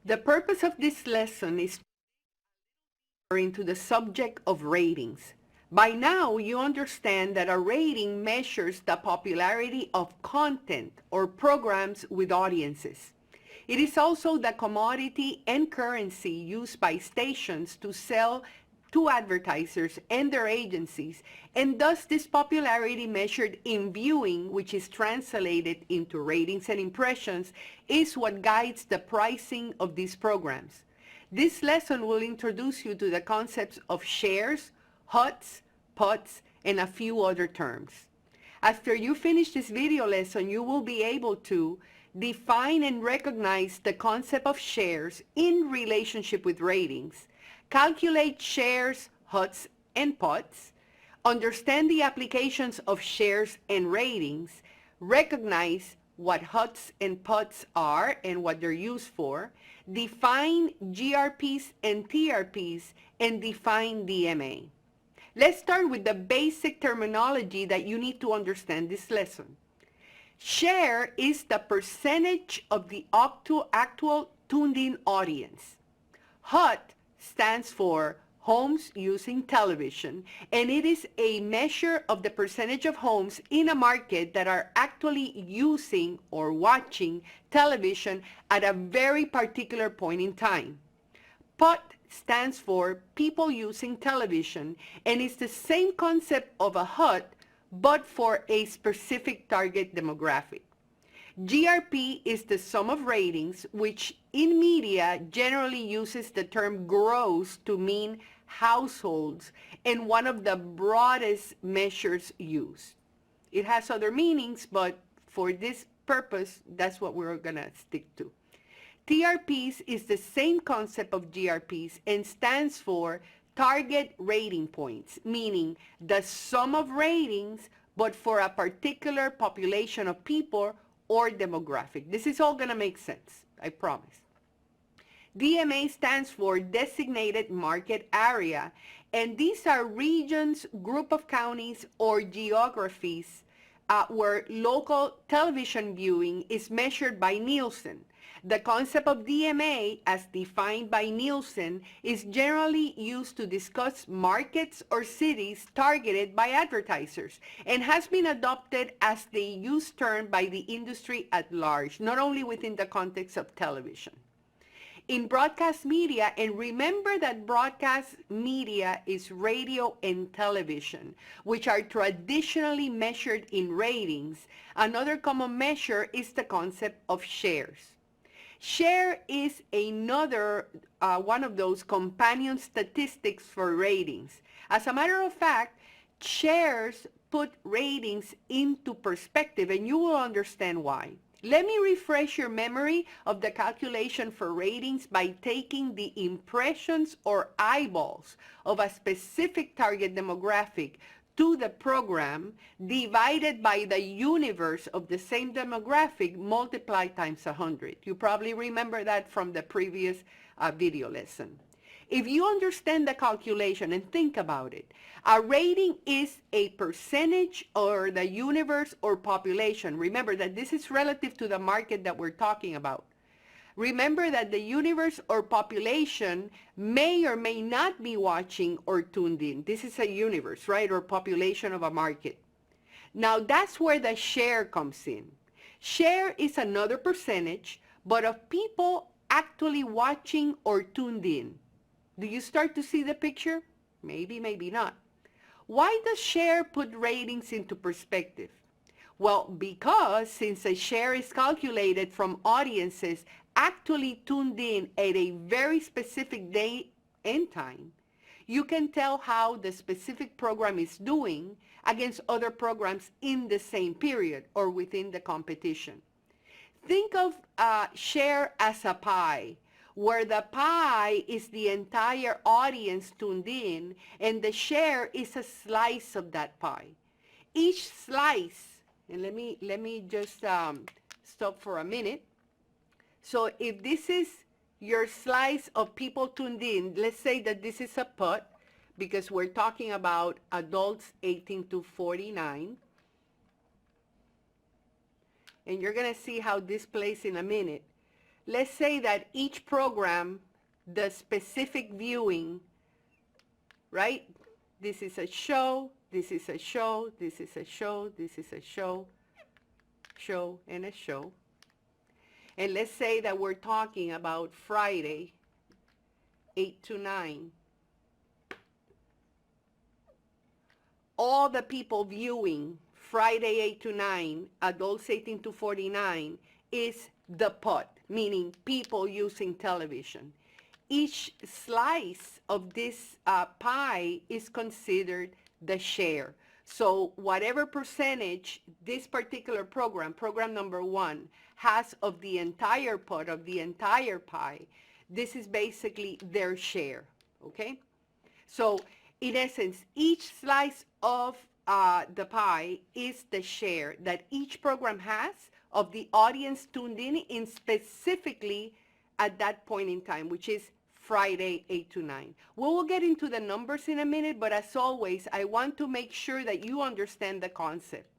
The purpose of this lesson is to enter into the subject of ratings. By now, you understand that a rating measures the popularity of content or programs with audiences. It is also the commodity and currency used by stations to sell to advertisers and their agencies, and thus this popularity measured in viewing, which is translated into ratings and impressions, is what guides the pricing of these programs. This lesson will introduce you to the concepts of shares, HUTs, PUTs, and a few other terms. After you finish this video lesson, you will be able to define and recognize the concept of shares in relationship with ratings, calculate shares, HUTs, and PUTs, understand the applications of shares and ratings, recognize what HUTs and PUTs are and what they're used for, define GRPs and TRPs, and define DMA. Let's start with the basic terminology that you need to understand this lesson. Share is the percentage of the actual tuned-in audience. HUT stands for homes using television, and it is a measure of the percentage of homes in a market that are actually using or watching television at a very particular point in time. PUT stands for people using television, and it's the same concept of a HUT, but for a specific target demographic. GRP is the sum of ratings, which in media generally uses the term gross to mean households, and one of the broadest measures used. It has other meanings, but for this purpose, that's what we're gonna stick to. TRPs is the same concept of GRPs and stands for target rating points, meaning the sum of ratings, but for a particular population of people or demographic. This is all gonna make sense, I promise. DMA stands for designated market area, and these are regions, group of counties, or geographies where local television viewing is measured by Nielsen. The concept of DMA, as defined by Nielsen, is generally used to discuss markets or cities targeted by advertisers and has been adopted as the used term by the industry at large, not only within the context of television. In broadcast media, and remember that broadcast media is radio and television, which are traditionally measured in ratings, another common measure is the concept of shares. Share is another one of those companion statistics for ratings. As a matter of fact, shares put ratings into perspective, and you will understand why. Let me refresh your memory of the calculation for ratings by taking the impressions or eyeballs of a specific target demographic to the program divided by the universe of the same demographic multiplied times 100. You probably remember that from the previous video lesson. If you understand the calculation and think about it, a rating is a percentage or the universe or population. Remember that this is relative to the market that we're talking about. Remember that the universe or population may or may not be watching or tuned in. This is a universe, right, or population of a market. Now that's where the share comes in. Share is another percentage, but of people actually watching or tuned in. Do you start to see the picture? Maybe, maybe not. Why does share put ratings into perspective? Well, because since a share is calculated from audiences actually tuned in at a very specific day and time, you can tell how the specific program is doing against other programs in the same period or within the competition. Think of share as a pie, where the pie is the entire audience tuned in, and the share is a slice of that pie. Each slice, and let me just stop for a minute. So if this is your slice of people tuned in, let's say that this is a PUT, because we're talking about adults 18 to 49. And you're gonna see how this plays in a minute. let's say that each program, the specific viewing, right? This is a show, this is a show, this is a show, this is a show, show, and a show. And let's say that we're talking about Friday, 8 to 9. All the people viewing Friday 8 to 9, adults 18 to 49, is the pot, meaning people using television. Each slice of this pie is considered the share. So whatever percentage this particular program, program number 1, has of the entire pot, of the entire pie, this is basically their share, okay? So in essence, each slice of the pie is the share that each program has of the audience tuned in specifically at that point in time, which is Friday, 8 to 9. We will get into the numbers in a minute, but as always, I want to make sure that you understand the concept.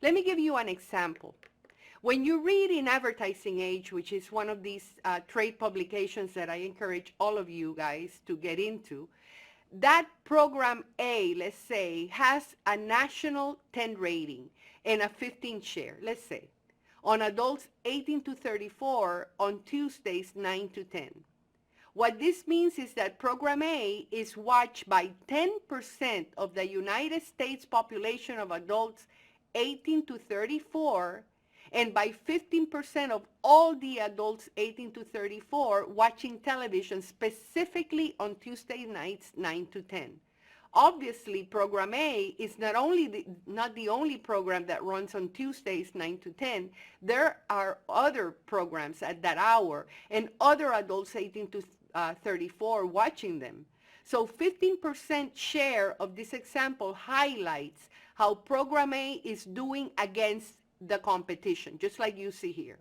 Let me give you an example. When you read in Advertising Age, which is one of these trade publications that I encourage all of you guys to get into, that program A, let's say, has a national 10 rating and a 15 share, let's say, on adults 18 to 34 on Tuesdays 9 to 10. What this means is that program A is watched by 10% of the United States population of adults 18 to 34 and by 15% of all the adults 18 to 34 watching television specifically on Tuesday nights 9 to 10. Obviously, program A is not the only program that runs on Tuesdays 9 to 10. There are other programs at that hour and other adults 18 to 34 watching them. So 15% share of this example highlights how program A is doing against the competition, just like you see here,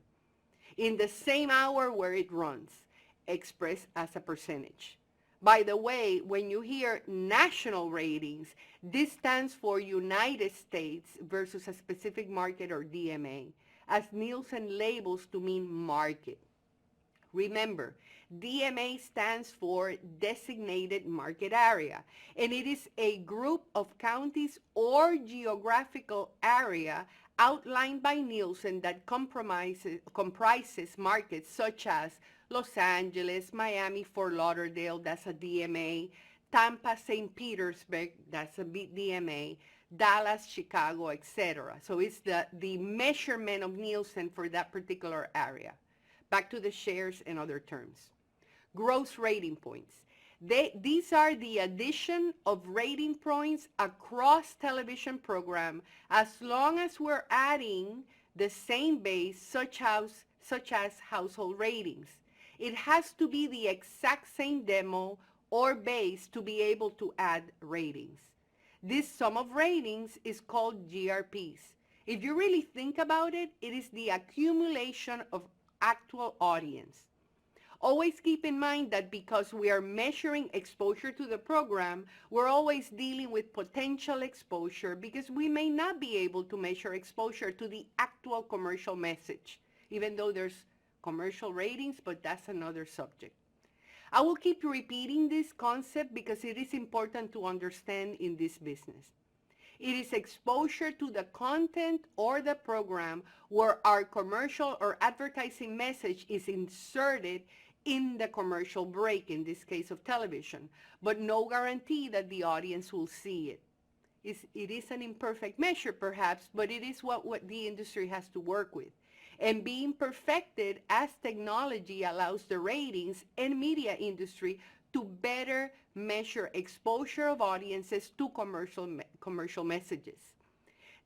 in the same hour where it runs, expressed as a percentage. By the way, when you hear national ratings, this stands for United States versus a specific market or DMA, as Nielsen labels to mean market. Remember, DMA stands for Designated Market Area, and it is a group of counties or geographical area outlined by Nielsen that comprises markets such as Los Angeles, Miami, Fort Lauderdale, that's a DMA, Tampa, St. Petersburg, that's a DMA, Dallas, Chicago, etc. So it's the measurement of Nielsen for that particular area. Back to the shares and other terms. Gross rating points. These are the addition of rating points across television program as long as we're adding the same base such as household ratings. It has to be the exact same demo or base to be able to add ratings. This sum of ratings is called GRPs. If you really think about it, it is the accumulation of actual audience. Always keep in mind that because we are measuring exposure to the program, we're always dealing with potential exposure because we may not be able to measure exposure to the actual commercial message, even though there's commercial ratings, but that's another subject. I will keep repeating this concept because it is important to understand in this business. It is exposure to the content or the program where our commercial or advertising message is inserted in the commercial break, in this case of television, but no guarantee that the audience will see it. It is an imperfect measure perhaps, but it is what the industry has to work with. And being perfected as technology allows the ratings and media industry to better measure exposure of audiences to commercial messages.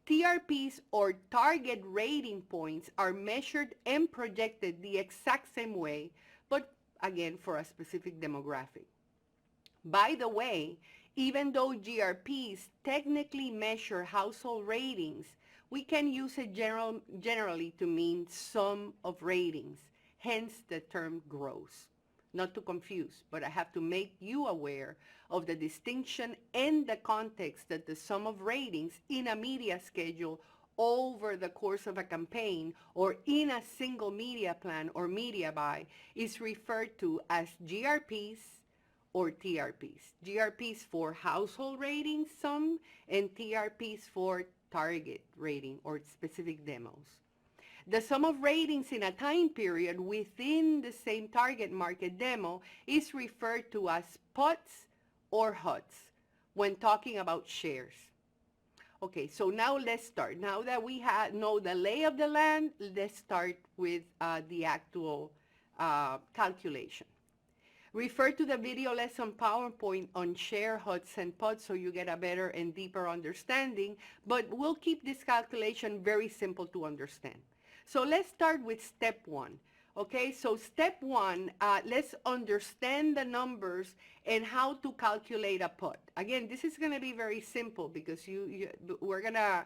TRPs or target rating points are measured and projected the exact same way, but again for a specific demographic. By the way, even though GRPs technically measure household ratings, we can use it generally to mean sum of ratings, hence the term gross. Not to confuse, but I have to make you aware of the distinction and the context that the sum of ratings in a media schedule over the course of a campaign or in a single media plan or media buy is referred to as GRPs or TRPs. GRPs for household rating sum and TRPs for target rating or specific demos. The sum of ratings in a time period within the same target market demo is referred to as PUTs or HUTs when talking about shares. Okay, so now let's start. Now that we know the lay of the land, let's start with the actual calculation. Refer to the video lesson PowerPoint on share, HUTs, and PUTs so you get a better and deeper understanding, but we'll keep this calculation very simple to understand. So let's start with step one. Okay, so step one, let's understand the numbers and how to calculate a PUT. Again, this is going to be very simple because we're going to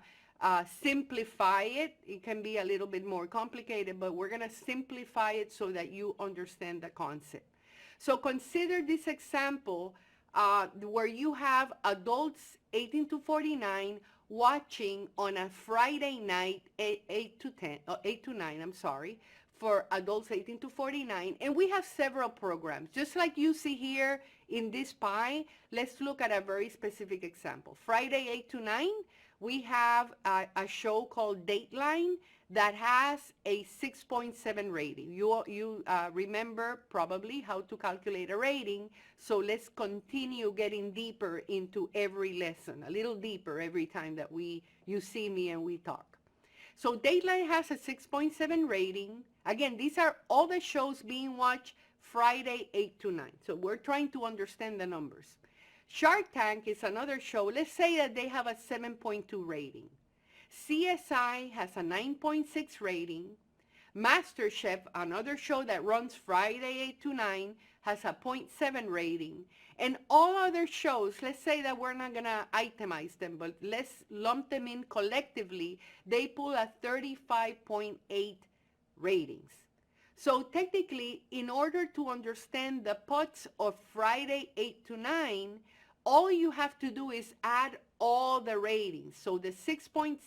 simplify it. It can be a little bit more complicated, but we're going to simplify it so that you understand the concept. So consider this example where you have adults 18 to 49 watching on a Friday night 8 to 9, I'm sorry, for adults 18 to 49, and we have several programs. Just like you see here in this pie, let's look at a very specific example. Friday 8 to 9, we have a show called Dateline that has a 6.7 rating. You remember probably how to calculate a rating, so let's continue getting deeper into every lesson, a little deeper every time that you see me and we talk. So Dateline has a 6.7 rating. Again, these are all the shows being watched Friday 8 to 9. So we're trying to understand the numbers. Shark Tank is another show. Let's say that they have a 7.2 rating. CSI has a 9.6 rating. MasterChef, another show that runs Friday 8 to 9, has a 0.7 rating. And all other shows, let's say that we're not going to itemize them, but let's lump them in collectively, they pull a 35.8 ratings. So technically, in order to understand the PUTs of Friday 8 to 9, all you have to do is add all the ratings. So the 6.7,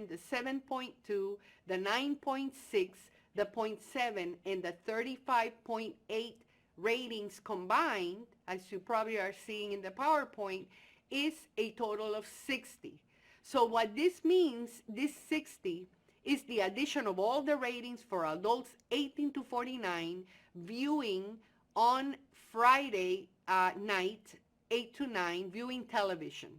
the 7.2, the 9.6, the 0.7, and the 35.8 ratings combined, as you probably are seeing in the PowerPoint, is a total of 60. So what this means, this 60, is the addition of all the ratings for adults 18 to 49 viewing on Friday night, 8 to 9, viewing television.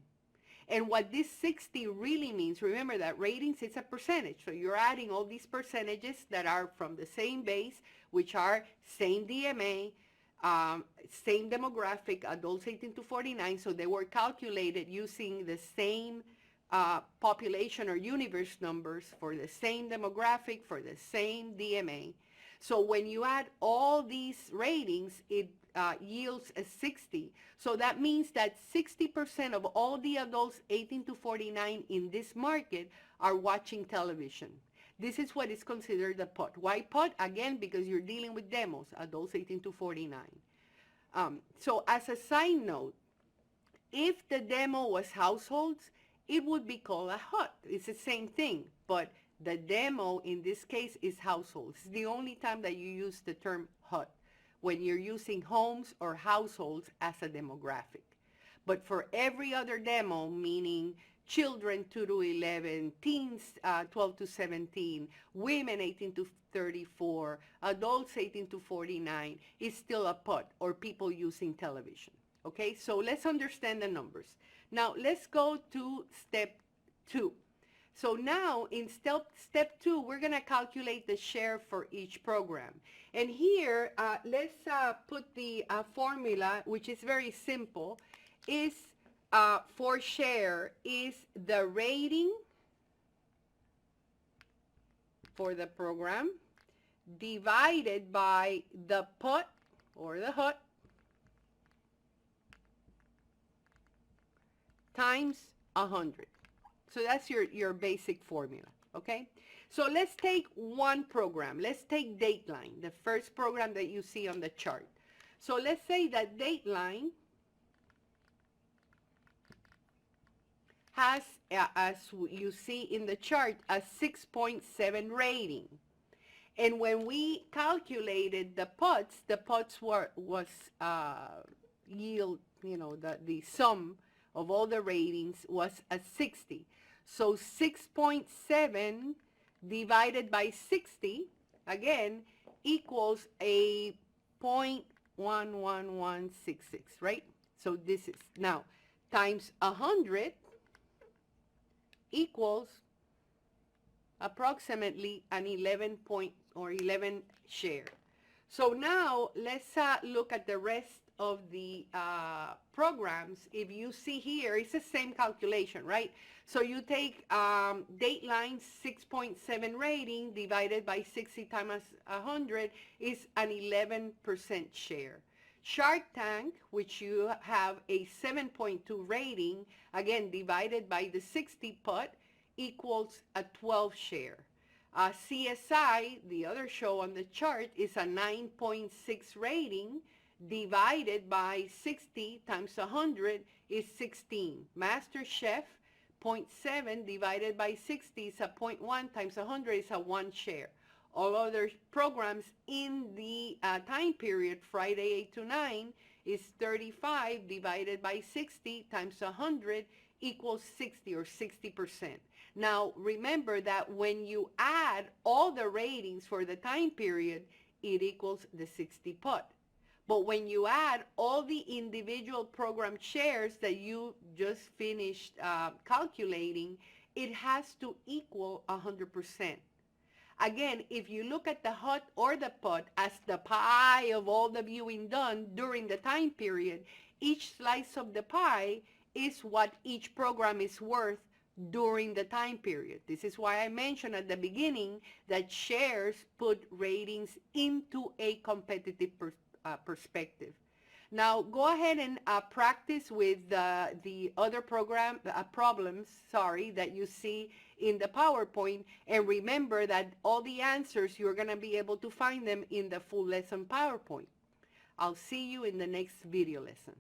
And what this 60 really means, remember that ratings is a percentage. So you're adding all these percentages that are from the same base, which are same DMA, same demographic, adults 18 to 49. So they were calculated using the same population or universe numbers for the same demographic, for the same DMA. So when you add all these ratings, it yields a 60. So that means that 60% of all the adults 18 to 49 in this market are watching television. This is what is considered a PUT. Why PUT? Again, because you're dealing with demos, adults 18 to 49. So as a side note, if the demo was households, it would be called a HUT. It's the same thing, but the demo in this case is households. It's the only time that you use the term HUT, when you're using homes or households as a demographic. But for every other demo, meaning children 2 to 11, teens 12 to 17, women 18 to 34, adults 18 to 49, is still a PUT, or people using television. Okay, so let's understand the numbers. Now let's go to step 2. So now in step 2, we're going to calculate the share for each program. And here, let's put the formula, which is very simple, is for share is the rating for the program divided by the PUT or the HUT times 100. So that's your basic formula, okay? So let's take one program. Let's take Dateline, the first program that you see on the chart. So let's say that Dateline has, as you see in the chart, a 6.7 rating. And when we calculated the pots was yield, the sum of all the ratings was a 60. So 6.7 divided by 60, again, equals a 0.11166, right? So this is, now, times 100 equals approximately an 11 point or 11 share. So now let's look at the rest of the programs. If you see here, it's the same calculation, right? So you take Dateline 6.7 rating divided by 60 times 100 is an 11% share. Shark Tank, which you have a 7.2 rating, again divided by the 60 put, equals a 12 share. CSI, the other show on the chart, is a 9.6 rating divided by 60 times 100 is 16. Master Chef, 0.7 divided by 60 is a 0.1 times 100 is a 1 share. All other programs in the time period, Friday 8 to 9, is 35 divided by 60 times 100 equals 60 or 60%. Now, remember that when you add all the ratings for the time period, it equals the 60 put. But when you add all the individual program shares that you just finished calculating, it has to equal 100%. Again, if you look at the hut or the put as the pie of all the viewing done during the time period, each slice of the pie is what each program is worth during the time period. This is why I mentioned at the beginning that shares put ratings into a competitive perspective. Now go ahead and practice with the other problems that you see in the PowerPoint, and remember that all the answers, you're going to be able to find them in the full lesson PowerPoint. I'll see you in the next video lesson.